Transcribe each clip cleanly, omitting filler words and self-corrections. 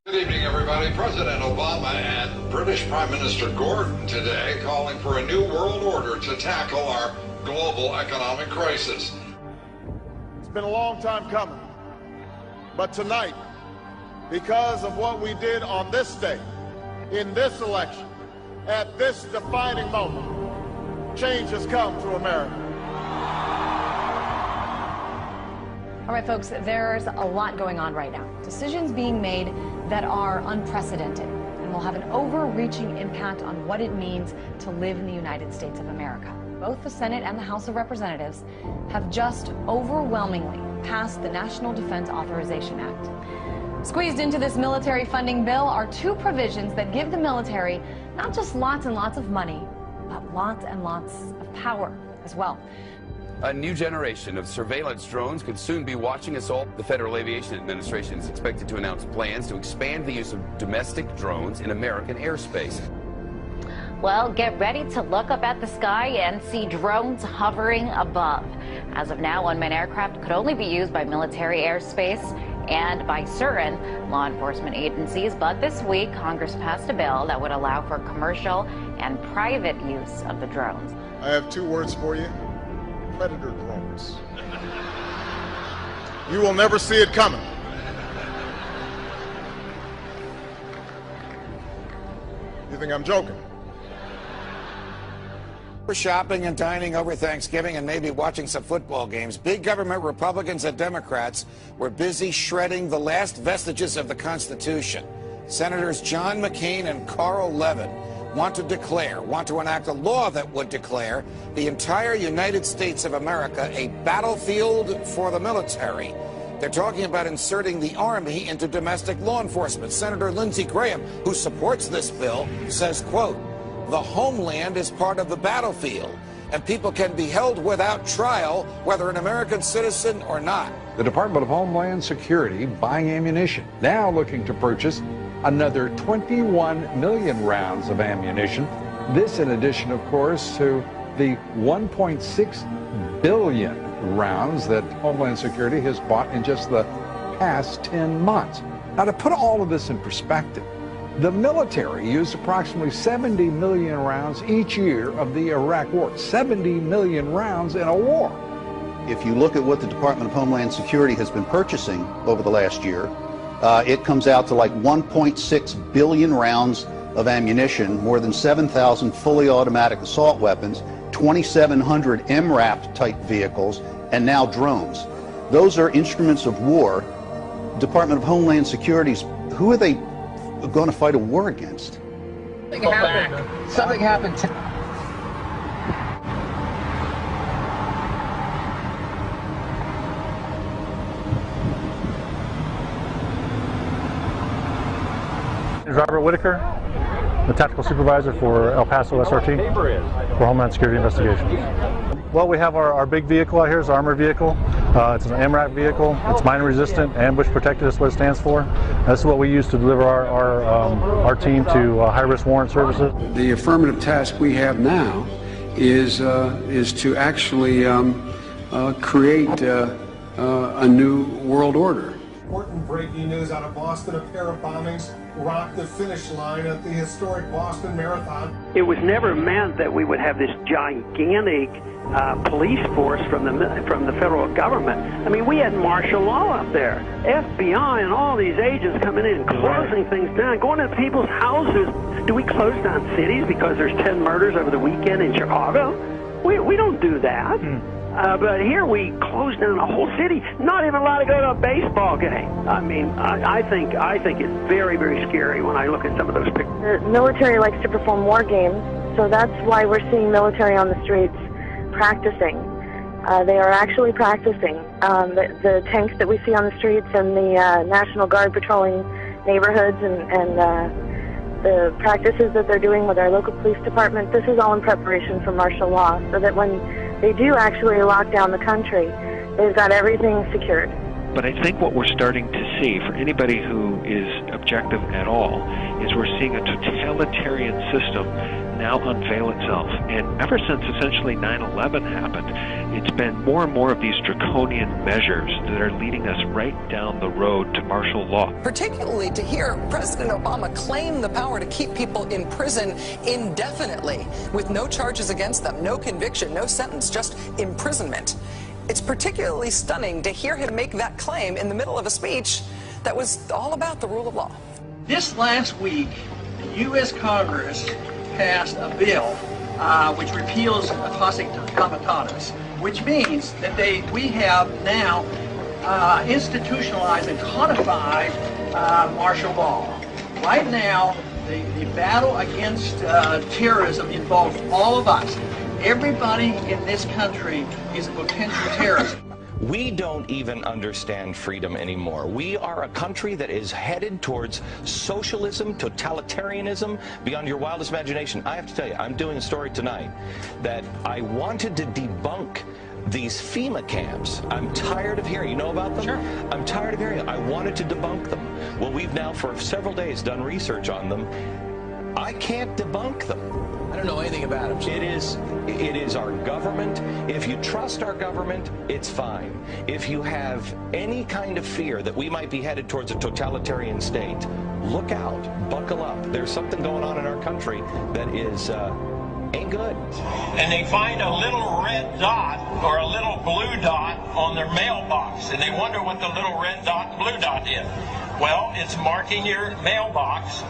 Good evening, everybody. President Obama and British Prime Minister Gordon today calling for a new world order to tackle our global economic crisis. It's been a long time coming, but tonight, because of what we did on this day, in this election, at this defining moment, change has come to America. All right, folks, there's a lot going on right now. Decisions being made that are unprecedented and will have an overreaching impact on what it means to live in the United States of America. Both the Senate and the House of Representatives have just overwhelmingly passed the National Defense Authorization Act. Squeezed into this military funding bill are two provisions that give the military not just lots and lots of money, but lots and lots of power as well. A new generation of surveillance drones could soon be watching us all. The Federal Aviation Administration is expected to announce plans to expand the use of domestic drones in American airspace. Well, get ready to look up at the sky and see drones hovering above. As of now, unmanned aircraft could only be used by military airspace and by certain law enforcement agencies. But this week, Congress passed a bill that would allow for commercial and private use of the drones. I have two words for you: predator drones. You will never see it coming. You think I'm joking? For shopping and dining over Thanksgiving and maybe watching some football games, big government Republicans and Democrats were busy shredding the last vestiges of the Constitution. Senators John McCain and Carl Levin want to enact a law that would declare the entire United States of America a battlefield for the military. They're talking about inserting the Army into domestic law enforcement. Senator Lindsey Graham, who supports this bill, says, quote, "The homeland is part of the battlefield, and people can be held without trial, whether an American citizen or not." The Department of Homeland Security buying ammunition, now looking to purchase another 21 million rounds of ammunition. This in addition, of course, to the 1.6 billion rounds that Homeland Security has bought in just the past 10 months. Now, to put all of this in perspective, the military used approximately 70 million rounds each year of the Iraq War. 70 million rounds in a war. If you look at what the Department of Homeland Security has been purchasing over the last year, it comes out to like 1.6 billion rounds of ammunition, more than 7,000 fully automatic assault weapons, 2,700 MRAP type vehicles, and now drones. Those are instruments of war. Department of Homeland Security's, who are they going to fight a war against? Something happened. Robert Whitaker, the Tactical Supervisor for El Paso SRT for Homeland Security Investigations. Well, we have our big vehicle out here. It's an armored vehicle. It's an MRAP vehicle. It's mine resistant, ambush protected. That's what it stands for. That's what we use to deliver our team to high-risk warrant services. The affirmative task we have now is to actually create a new world order. Important breaking news out of Boston: a pair of bombings rocked the finish line at the historic Boston Marathon. It was never meant that we would have this gigantic police force from the federal government. I mean, we had martial law up there, FBI and all these agents coming in and closing things down, going to people's houses. Do we close down cities because there's 10 murders over the weekend in Chicago? We don't do that. But here we close down a whole city, not even allowed to go to a baseball game. I mean, I think it's very, very scary when I look at some of those pictures. The military likes to perform war games, so that's why we're seeing military on the streets practicing. They are actually practicing. The tanks that we see on the streets and the National Guard patrolling neighborhoods and the practices that they're doing with our local police department, this is all in preparation for martial law, so that when they do actually lock down the country, they've got everything secured. But I think what we're starting to see, for anybody who is objective at all, is we're seeing a totalitarian system now unveil itself. And ever since essentially 9/11 happened, it's been more and more of these draconian measures that are leading us right down the road to martial law. Particularly to hear President Obama claim the power to keep people in prison indefinitely with no charges against them, no conviction, no sentence, just imprisonment. It's particularly stunning to hear him make that claim in the middle of a speech that was all about the rule of law. This last week, the U.S. Congress passed a bill which repeals Habeas Corpus, which means that we have now institutionalized and codified martial law. Right now, the battle against terrorism involves all of us. Everybody in this country is a potential terrorist. We don't even understand freedom anymore. We are a country that is headed towards socialism, totalitarianism, beyond your wildest imagination. I have to tell you, I'm doing a story tonight that I wanted to debunk these FEMA camps. I'm tired of hearing. You know about them? Sure. I'm tired of hearing. I wanted to debunk them. Well, we've now for several days done research on them. I can't debunk them. I don't know anything about them. It is our government. If you trust our government, it's fine. If you have any kind of fear that we might be headed towards a totalitarian state, look out, buckle up. There's something going on in our country that is ain't good. And they find a little red dot or a little blue dot on their mailbox, and they wonder what the little red dot and blue dot is. Well, it's marking your mailbox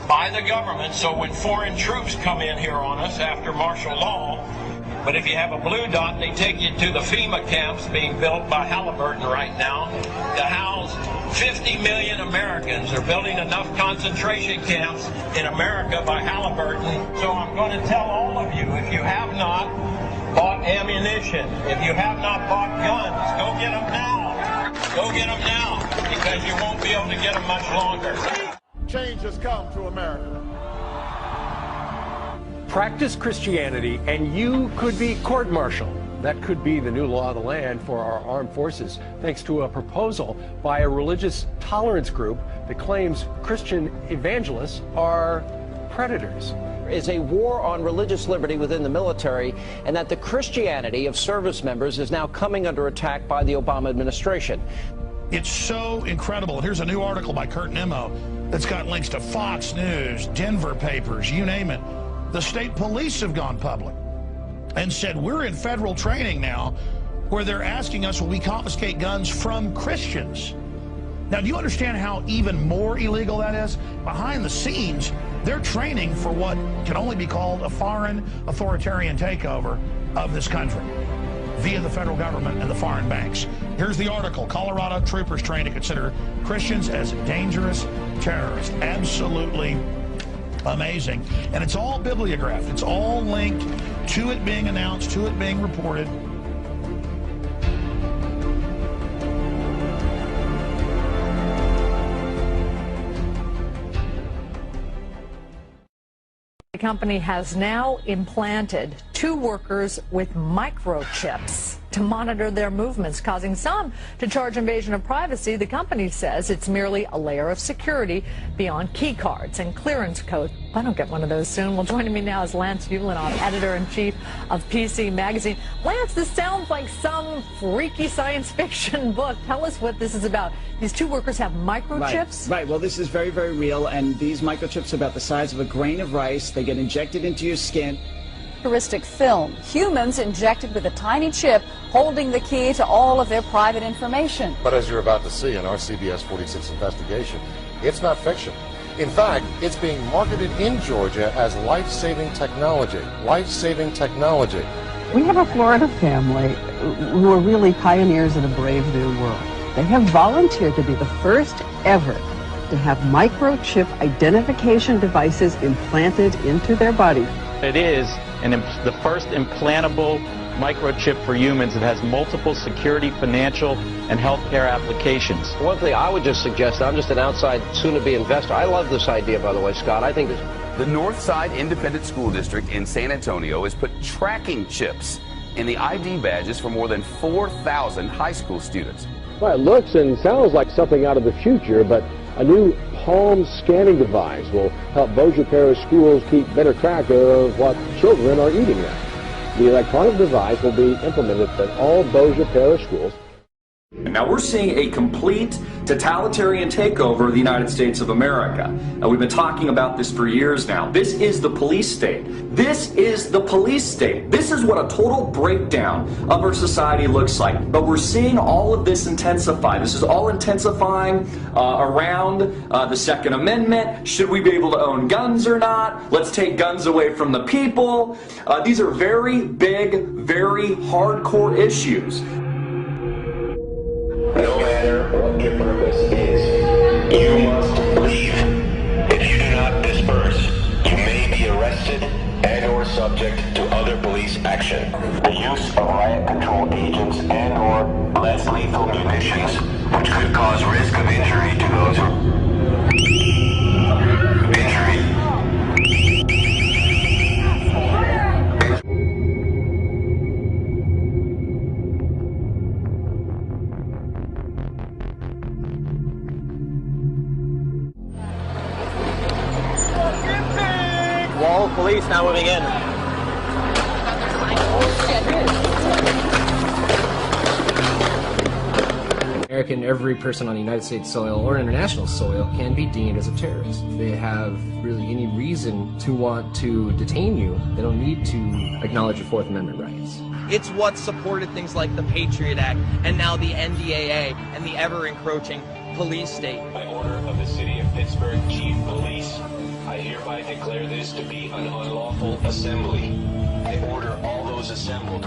by the government, so when foreign troops come in here on us after martial law, but if you have a blue dot, they take you to the FEMA camps being built by Halliburton right now to house 50 million Americans. They're building enough concentration camps in America by Halliburton. So I'm going to tell all of you, if you have not bought ammunition, if you have not bought guns, go get them now. Go get them now, because you won't be able to get them much longer. Change has come to America. Practice Christianity and you could be court-martialed. That could be the new law of the land for our armed forces, thanks to a proposal by a religious tolerance group that claims Christian evangelists are predators. Is a war on religious liberty within the military, and that the Christianity of service members is now coming under attack by the Obama administration. It's so incredible. Here's a new article by Kurt Nimmo that's got links to Fox News, Denver papers, you name it. The state police have gone public and said, we're in federal training now where they're asking us, will we confiscate guns from Christians? Now, do you understand how even more illegal that is? Behind the scenes, they're training for what can only be called a foreign authoritarian takeover of this country via the federal government and the foreign banks. Here's the article. Colorado troopers trained to consider Christians as dangerous terrorists. Absolutely amazing. And it's all bibliographed. It's all linked to it being announced, to it being reported. The company has now implanted 2 workers with microchips to monitor their movements, causing some to charge invasion of privacy. The company says it's merely a layer of security beyond key cards and clearance codes. I don't get one of those soon. Well, joining me now is Lance Ulanoff, editor-in-chief of PC Magazine. Lance, this sounds like some freaky science fiction book. Tell us what this is about. These 2 workers have microchips? Right. Well, this is very, very real, and these microchips are about the size of a grain of rice. They get injected into your skin. Futuristic film. Humans injected with a tiny chip holding the key to all of their private information. But as you're about to see in our CBS 46 investigation, it's not fiction. In fact, it's being marketed in Georgia as life-saving technology. Life-saving technology. We have a Florida family who are really pioneers in a brave new world. They have volunteered to be the first ever to have microchip identification devices implanted into their body. It is the first implantable microchip for humans that has multiple security, financial, and healthcare applications. One thing I would just suggest, I'm just an outside soon-to-be investor. I love this idea, by the way, Scott. I think the Northside Independent School District in San Antonio has put tracking chips in the ID badges for more than 4,000 high school students. Well, it looks and sounds like something out of the future, but a new palm scanning device will help Bossier Parish schools keep better track of what children are eating now. The electronic device will be implemented at all Bossier Parish schools. Now we're seeing a complete totalitarian takeover of the United States of America. We've been talking about this for years now. This is the police state. This is the police state. This is what a total breakdown of our society looks like. But we're seeing all of this intensify. This is all intensifying around the Second Amendment. Should we be able to own guns or not? Let's take guns away from the people. These are very big, very hardcore issues. No matter what your purpose is, you must leave. If you do not disperse, you may be arrested and or subject to other police action. The use of riot control agents and or less lethal munitions, which could cause risk of injury to those who... Wall police now moving in. American, every person on United States soil or international soil can be deemed as a terrorist. If they have really any reason to want to detain you, they don't need to acknowledge your Fourth Amendment rights. It's what supported things like the Patriot Act and now the NDAA and the ever-encroaching police state. By order of the City of Pittsburgh Chief Police, I hereby declare this to be an unlawful assembly. I order all those assembled